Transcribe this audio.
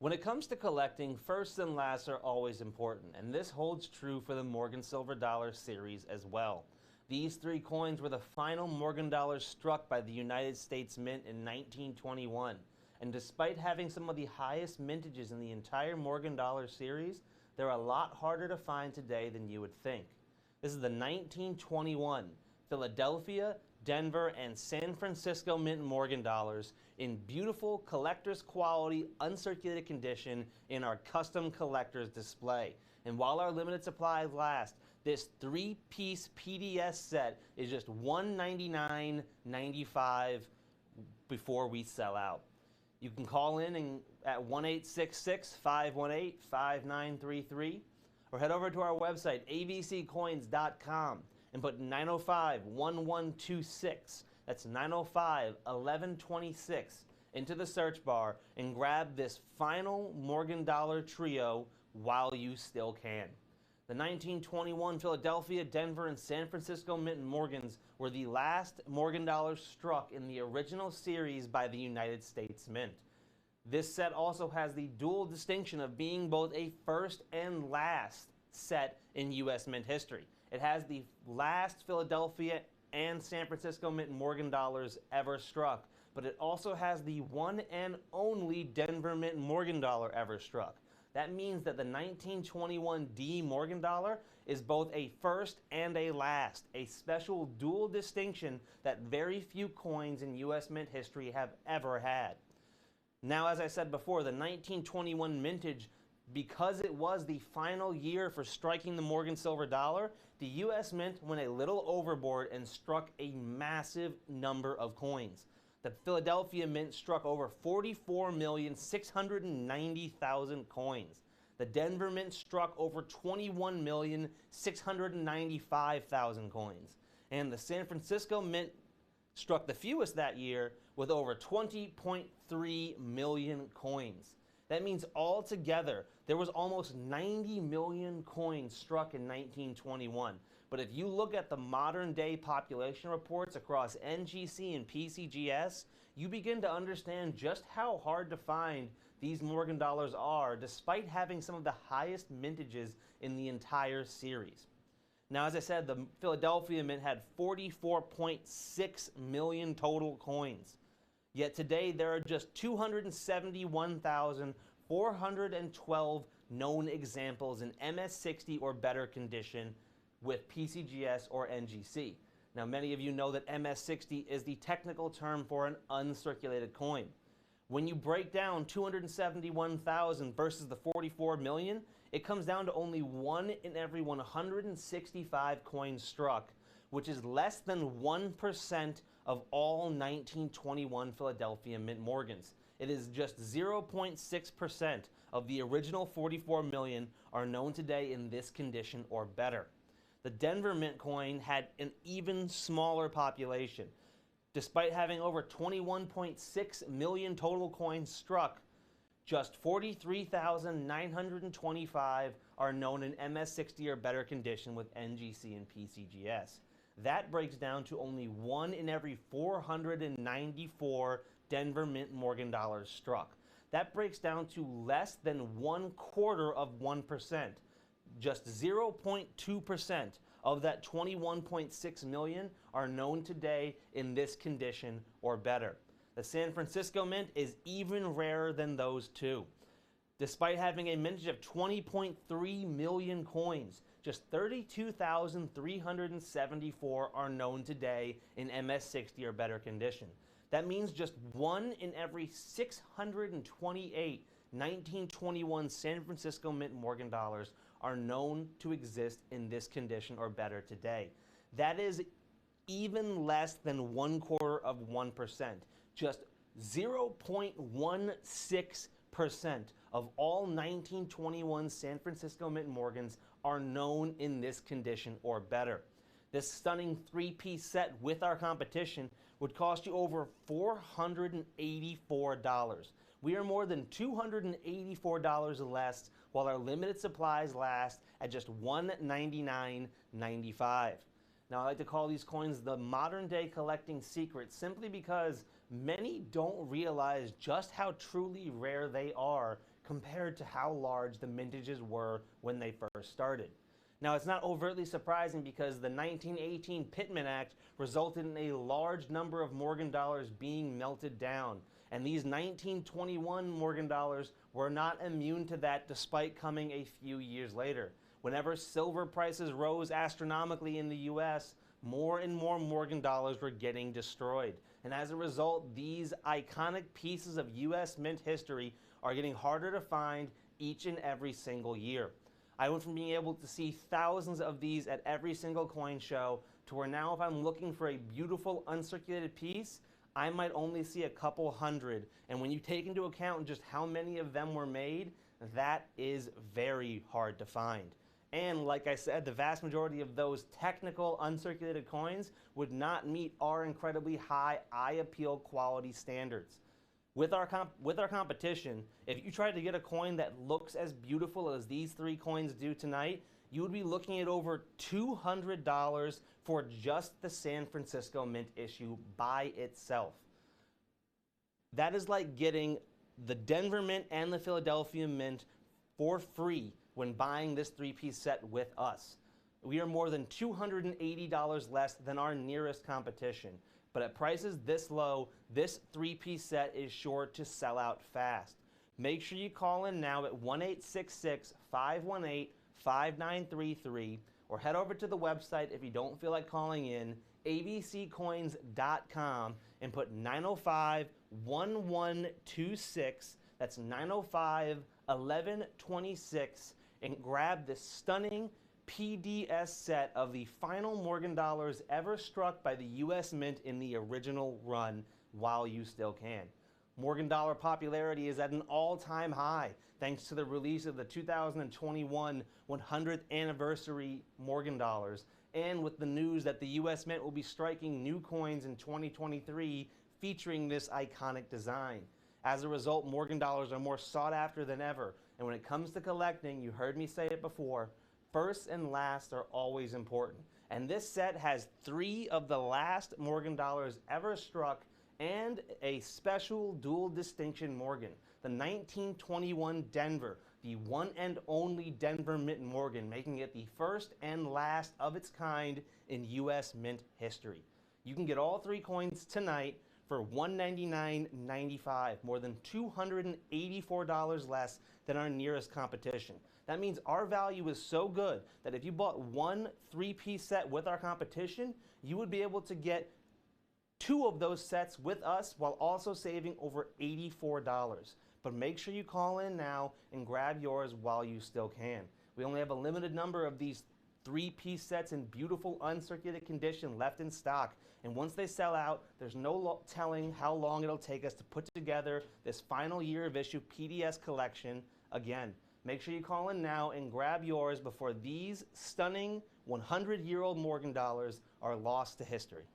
When it comes to collecting, firsts and lasts are always important, and this holds true for the Morgan Silver Dollar series as well. These three coins were the final Morgan dollars struck by the United States Mint in 1921, and despite having some of the highest mintages in the entire Morgan dollar series, they're a lot harder to find today than you would think. This is the 1921 Philadelphia, Denver, and San Francisco Mint Morgan dollars in beautiful collector's quality, uncirculated condition in our custom collector's display. And while our limited supplies last, this three-piece PDS set is just $199.95 before we sell out. You can call in at 1-866-518-5933 or head over to our website, avccoins.com, and put 905-1126, that's 905-1126, into the search bar and grab this final Morgan Dollar trio while you still can. The 1921 Philadelphia, Denver, and San Francisco Mint Morgans were the last Morgan dollars struck in the original series by the United States Mint. This set also has the dual distinction of being both a first and last set in U.S. Mint history. It has the last Philadelphia and San Francisco Mint Morgan dollars ever struck, but it also has the one and only Denver Mint Morgan dollar ever struck. That means that the 1921 D Morgan dollar is both a first and a last, a special dual distinction that very few coins in U.S. Mint history have ever had. Now, as I said before, the 1921 mintage, because it was the final year for striking the Morgan Silver Dollar, the U.S. Mint went a little overboard and struck a massive number of coins. The Philadelphia Mint struck over 44,690,000 coins. The Denver Mint struck over 21,695,000 coins. And the San Francisco Mint struck the fewest that year with over 20.3 million coins. That means altogether, there was almost 90 million coins struck in 1921. But if you look at the modern day population reports across NGC and PCGS, you begin to understand just how hard to find these Morgan dollars are, despite having some of the highest mintages in the entire series. Now, as I said, the Philadelphia Mint had 44.6 million total coins. Yet today, there are just 271,412 known examples in MS60 or better condition with PCGS or NGC. Now, many of you know that MS60 is the technical term for an uncirculated coin. When you break down 271,000 versus the 44 million, it comes down to only 1 in every 165 coins struck, which is less than 1% of all 1921 Philadelphia Mint Morgans. It is just 0.6% of the original 44 million are known today in this condition or better. The Denver Mint coin had an even smaller population. Despite having over 21.6 million total coins struck, just 43,925 are known in MS60 or better condition with NGC and PCGS. That breaks down to only 1 in every 494 Denver Mint Morgan dollars struck. That breaks down to less than 1/4%. Just 0.2% of that 21.6 million are known today in this condition or better. The San Francisco Mint is even rarer than those two. Despite having a mintage of 20.3 million coins, just 32,374 are known today in MS60 or better condition. That means just 1 in every 628 1921 San Francisco Mint Morgan dollars are known to exist in this condition or better today. That is even less than 1/4%. Just 0.16% of all 1921 San Francisco Mint Morgans are known in this condition or better. This stunning three-piece set with our competition would cost you over $484. We are more than $284 less, while our limited supplies last at just $199.95. Now, I like to call these coins the modern day collecting secret simply because many don't realize just how truly rare they are compared to how large the mintages were when they first started. Now, it's not overtly surprising because the 1918 Pittman Act resulted in a large number of Morgan dollars being melted down. And these 1921 Morgan dollars were not immune to that despite coming a few years later. Whenever silver prices rose astronomically in the US, more and more Morgan dollars were getting destroyed. And as a result, these iconic pieces of US mint history are getting harder to find each and every single year. I went from being able to see thousands of these at every single coin show to where now if I'm looking for a beautiful uncirculated piece, I might only see a couple hundred. And when you take into account just how many of them were made, that is very hard to find. And like I said, the vast majority of those technical uncirculated coins would not meet our incredibly high eye appeal quality standards. With our competition, if you tried to get a coin that looks as beautiful as these three coins do tonight, you would be looking at over $200 for just the San Francisco Mint issue by itself. That is like getting the Denver Mint and the Philadelphia Mint for free when buying this three-piece set with us. We are more than $280 less than our nearest competition. But at prices this low, this three-piece set is sure to sell out fast. Make sure you call in now at 1-866-518-5933 or head over to the website if you don't feel like calling in, abccoins.com, and put 905-1126, that's 905-1126, and grab this stunning PDS set of the final Morgan dollars ever struck by the US Mint in the original run while you still can. Morgan dollar popularity is at an all-time high thanks to the release of the 2021 100th anniversary Morgan dollars, and with the news that the US Mint will be striking new coins in 2023 featuring this iconic design. As a result, Morgan dollars are more sought after than ever, and when it comes to collecting, you heard me say it before, first and last are always important. And this set has 3 of the last Morgan dollars ever struck and a special dual distinction Morgan, the 1921 Denver, the one and only Denver Mint Morgan, making it the first and last of its kind in US Mint history. You can get all 3 coins tonight for $199.95, more than $284 less than our nearest competition. That means our value is so good that if you bought one 3-piece set with our competition, you would be able to get 2 of those sets with us while also saving over $84. But make sure you call in now and grab yours while you still can. We only have a limited number of these 3-piece sets in beautiful uncirculated condition left in stock. And once they sell out, there's no telling how long it'll take us to put together this final year of issue PDS collection again. Make sure you call in now and grab yours before these stunning 100-year-old Morgan dollars are lost to history.